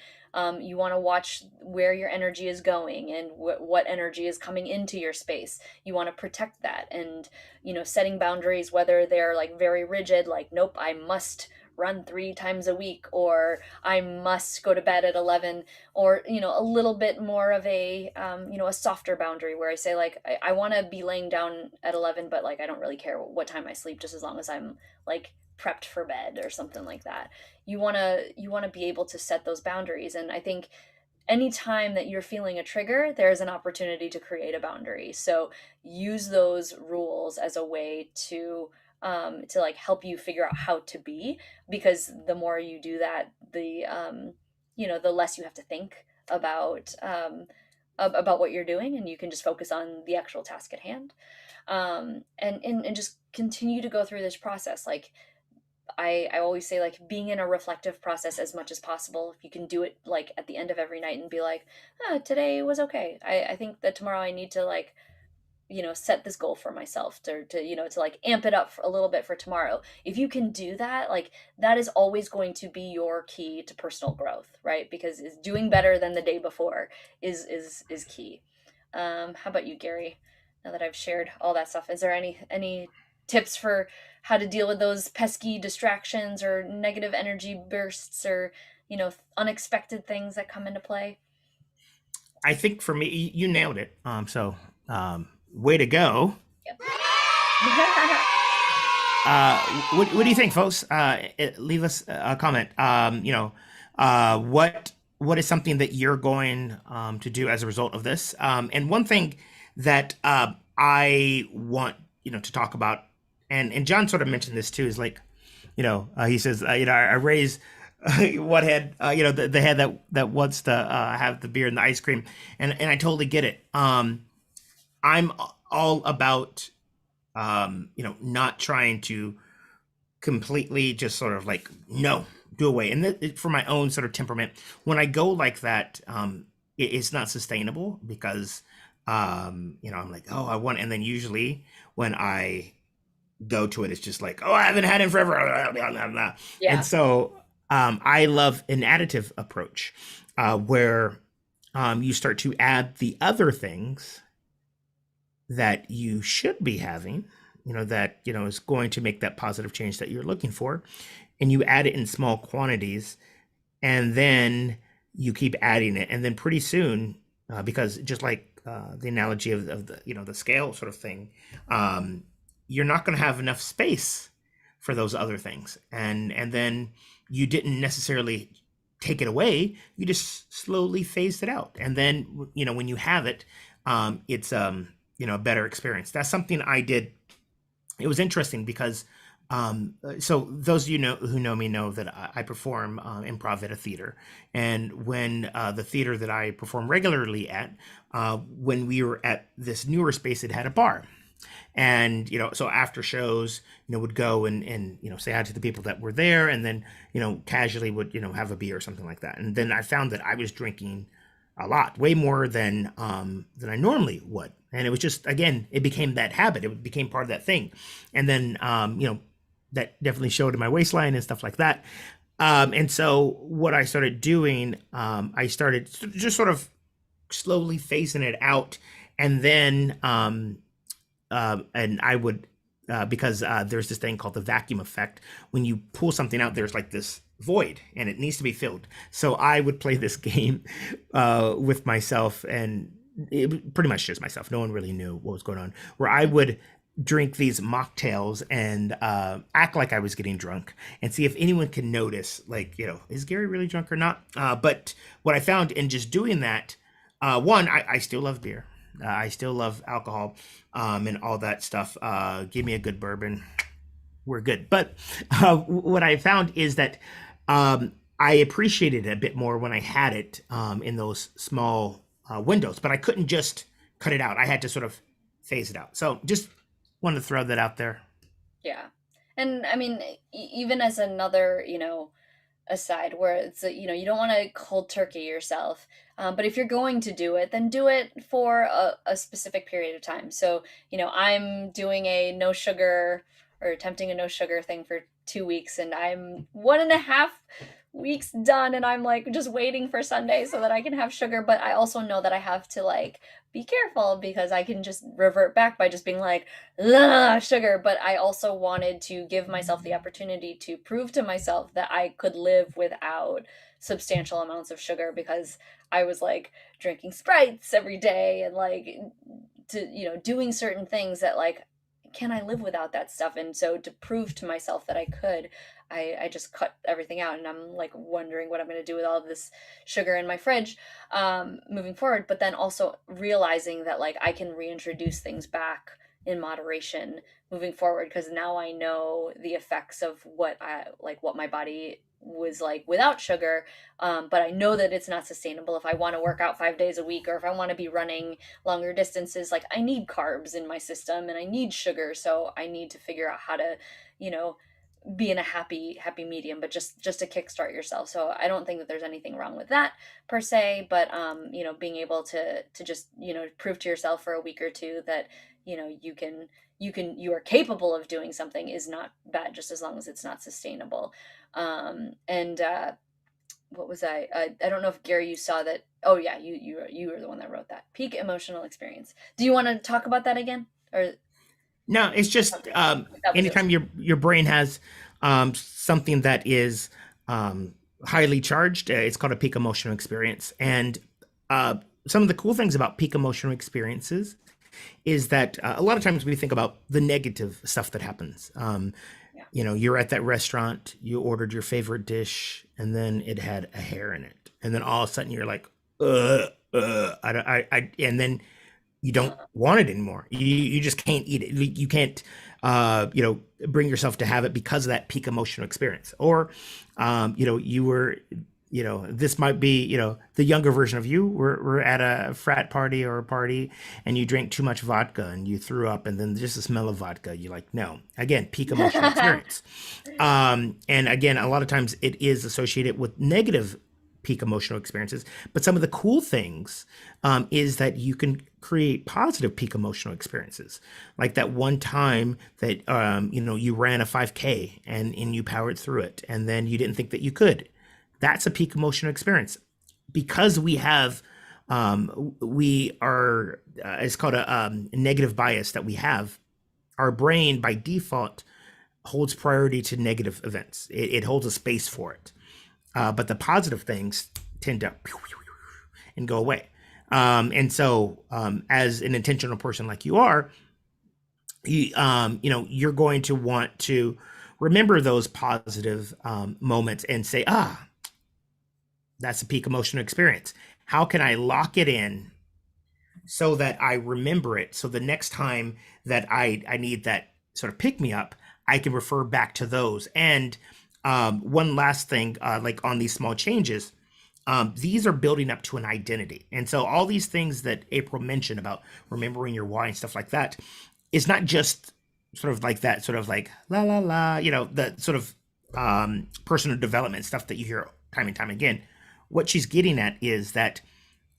You want to watch where your energy is going and what energy is coming into your space. You want to protect that, and setting boundaries, whether they're like very rigid, like nope, I must run 3 times a week, or I must go to bed at 11, or a little bit more of a softer boundary where I say like I want to be laying down at 11, but like I don't really care what time I sleep, just as long as I'm like prepped for bed or something like that. You want to be able to set those boundaries, and I think anytime that you're feeling a trigger, there's an opportunity to create a boundary. So use those rules as a way to like help you figure out how to be, because the more you do that, the less you have to think about what you're doing, and you can just focus on the actual task at hand. And just continue to go through this process. Like I always say, like being in a reflective process as much as possible. If you can do it like at the end of every night and be like, today was okay. I think that tomorrow I need to like set this goal for myself to like amp it up for a little bit for tomorrow. If you can do that, like that is always going to be your key to personal growth, right? Because is doing better than the day before is key. How about you, Gary? Now that I've shared all that stuff, is there any tips for how to deal with those pesky distractions or negative energy bursts or, unexpected things that come into play? I think for me, you nailed it. Way to go. Yep. What do you think, folks? Leave us a comment. What is something that you're going to do as a result of this? And one thing that I want to talk about, and John sort of mentioned this too, is like, he says, I raise what head, the head that wants to have the beer and the ice cream, and I totally get it. I'm all about not trying to completely just sort of like, no, do away. And for my own sort of temperament, when I go like that, it's not sustainable because, I'm like, oh, I want, and then usually when I go to it, it's just like, oh, I haven't had it forever. And Yeah. so I love an additive approach where you start to add the other things that you should be having, that, is going to make that positive change that you're looking for. And you add it in small quantities and then you keep adding it. And then pretty soon, because just like the analogy of the, the scale sort of thing, you're not going to have enough space for those other things. And then you didn't necessarily take it away. You just slowly phased it out. And then, when you have it, it's, a better experience. That's something I did. It was interesting because, so those of you who know me know that I perform improv at a theater, and when the theater that I perform regularly at, when we were at this newer space, it had a bar, and so after shows, would go and say hi to the people that were there, and then casually would have a beer or something like that, and then I found that I was drinking a lot, way more than I normally would. And it was just, again, it became that habit. It became part of that thing. And then, that definitely showed in my waistline and stuff like that. And so what I started doing, I started just sort of slowly phasing it out. And then, and I would, because there's this thing called the vacuum effect. When you pull something out, there's like this void and it needs to be filled. So I would play this game with myself, and it pretty much just myself. No one really knew what was going on. Where I would drink these mocktails and act like I was getting drunk and see if anyone can notice, like, is Gary really drunk or not? But what I found in just doing that, one, I still love beer. I still love alcohol and all that stuff. Give me a good bourbon, we're good. But what I found is that I appreciated it a bit more when I had it in those small windows, but I couldn't just cut it out. I had to sort of phase it out. So just wanted to throw that out there. Yeah. And I mean, even as another, aside where it's, you don't want to cold turkey yourself. But if you're going to do it, then do it for a specific period of time. So, I'm doing a no sugar or attempting a no sugar thing for 2 weeks, and I'm 1.5 weeks done, and I'm like just waiting for Sunday so that I can have sugar. But I also know that I have to like be careful because I can just revert back by just being like, sugar. But I also wanted to give myself the opportunity to prove to myself that I could live without substantial amounts of sugar because I was like drinking Sprites every day and like doing certain things that like, can I live without that stuff? And so to prove to myself that I could, I just cut everything out, and I'm like wondering what I'm going to do with all of this sugar in my fridge moving forward. But then also realizing that like I can reintroduce things back in moderation moving forward because now I know the effects of what my body was like without sugar. But I know that it's not sustainable if I want to work out 5 days a week or if I want to be running longer distances. Like I need carbs in my system and I need sugar, so I need to figure out how to, you know, be in a happy medium, but just to kickstart yourself. So I don't think that there's anything wrong with that per se, but being able to just prove to yourself for a week or two that you are capable of doing something is not bad, just as long as it's not sustainable. And what was I don't know if Gary, you saw that. Oh yeah, you were the one that wrote that peak emotional experience. Do you want to talk about that again, or? No, it's just Okay, that was it. anytime your brain has something that is highly charged, it's called a peak emotional experience. And uh, some of the cool things about peak emotional experiences is that a lot of times we think about the negative stuff that happens. Yeah. You're at that restaurant, you ordered your favorite dish, and then it had a hair in it, and then all of a sudden you're like, and then you don't want it anymore. You just can't eat it. You can't, bring yourself to have it because of that peak emotional experience. Or, you were, this might be, the younger version of you were at a frat party or a party, and you drank too much vodka and you threw up, and then just the smell of vodka, you're like, no. Again, peak emotional experience. And again, a lot of times it is associated with negative peak emotional experiences. But some of the cool things is that you can create positive peak emotional experiences, like that one time that you ran a 5K and you powered through it, and then you didn't think that you could. That's a peak emotional experience because we are it's called a negative bias that we have. Our brain by default holds priority to negative events. It holds a space for it. But the positive things tend to and go away. And so, as an intentional person like you are, you're going to want to remember those positive moments and say, that's a peak emotional experience. How can I lock it in so that I remember it? So the next time that I need that sort of pick me up, I can refer back to those. And one last thing, like on these small changes, these are building up to an identity. And so all these things that Apryl mentioned about remembering your why and stuff like that is not just sort of like that, sort of like la la la, the sort of personal development stuff that you hear time and time again. What she's getting at is that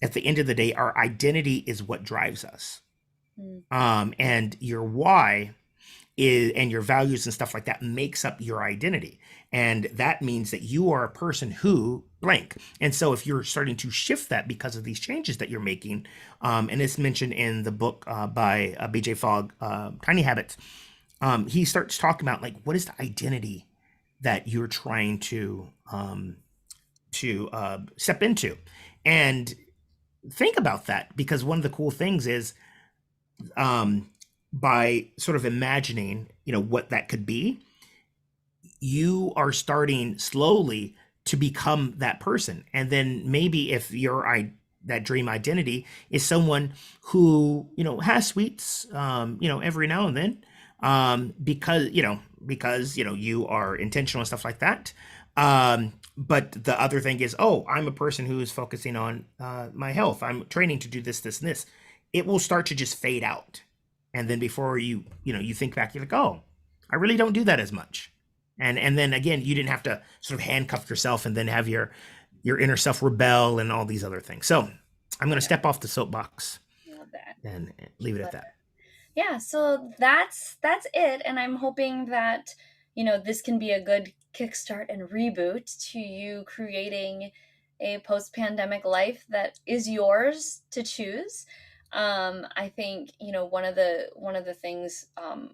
at the end of the day, our identity is what drives us. Mm. And your why is, and your values and stuff like that makes up your identity. And that means that you are a person who blank. And so if you're starting to shift that because of these changes that you're making, and it's mentioned in the book by BJ Fogg, Tiny Habits, he starts talking about like, what is the identity that you're trying to step into? And think about that, because one of the cool things is um, by sort of imagining, what that could be, you are starting slowly to become that person. And then maybe if that dream identity is someone who, has sweets, every now and then, because you are intentional and stuff like that. But the other thing is, oh, I'm a person who is focusing on my health. I'm training to do this, this, and this. It will start to just fade out. And then before you think back, you're like, oh, I really don't do that as much. And then again, you didn't have to sort of handcuff yourself and then have your inner self rebel and all these other things. So I'm going to Yeah, step off the soapbox love that. and leave it at Love that. Yeah, so that's it, and I'm hoping that this can be a good kickstart and reboot to you creating a post-pandemic life that is yours to choose. I think one of the things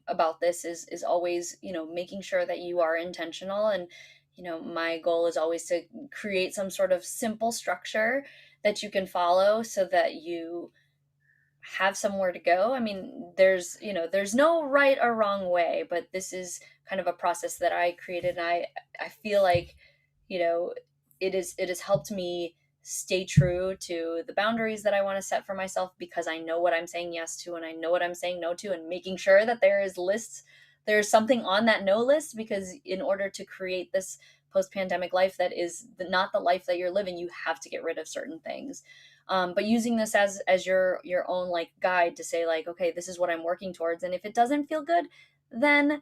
about this is always making sure that you are intentional, and my goal is always to create some sort of simple structure that you can follow so that you have somewhere to go. I mean, there's no right or wrong way, but this is kind of a process that I created, and I feel like, you know, it has helped me stay true to the boundaries that I want to set for myself, because I know what I'm saying yes to and I know what I'm saying no to, and making sure that there's something on that no list, because in order to create this post-pandemic life that is not the life that you're living, you have to get rid of certain things. But using this as your own like guide to say like, okay, this is what I'm working towards, and if it doesn't feel good, then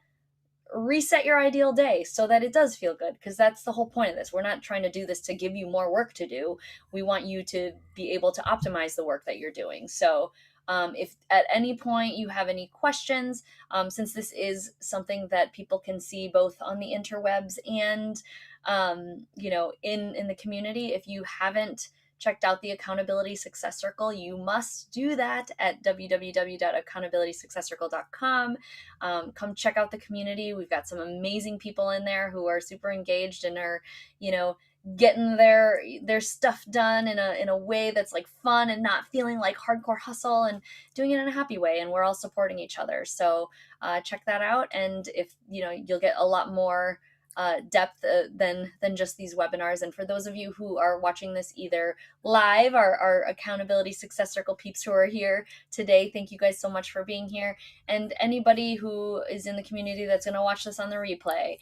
reset your ideal day so that it does feel good, because that's the whole point of this. We're not trying to do this to give you more work to do. We want you to be able to optimize the work that you're doing. So if at any point you have any questions, since this is something that people can see both on the interwebs and in the community, if you haven't checked out the Accountability Success Circle, you must do that at www.accountabilitysuccesscircle.com. Come check out the community. We've got some amazing people in there who are super engaged and are, you know, getting their stuff done in a way that's like fun and not feeling like hardcore hustle, and doing it in a happy way, and we're all supporting each other. So check that out, and if you know, you'll get a lot more depth than just these webinars. And for those of you who are watching this either live, our Accountability Success Circle peeps who are here today, thank you guys so much for being here. And anybody who is in the community that's going to watch this on the replay,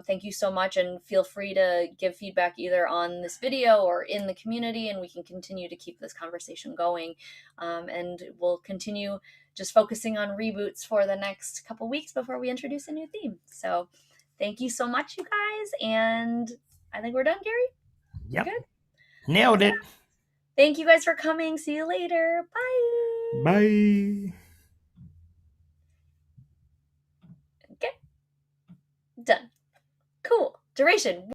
thank you so much, and feel free to give feedback either on this video or in the community, and we can continue to keep this conversation going. And we'll continue just focusing on reboots for the next couple weeks before we introduce a new theme. So thank you so much, you guys. And I think we're done, Gary. Yep. Good. Nailed it. Thank you guys for coming. See you later. Bye. Bye. Okay. Done. Cool. Duration.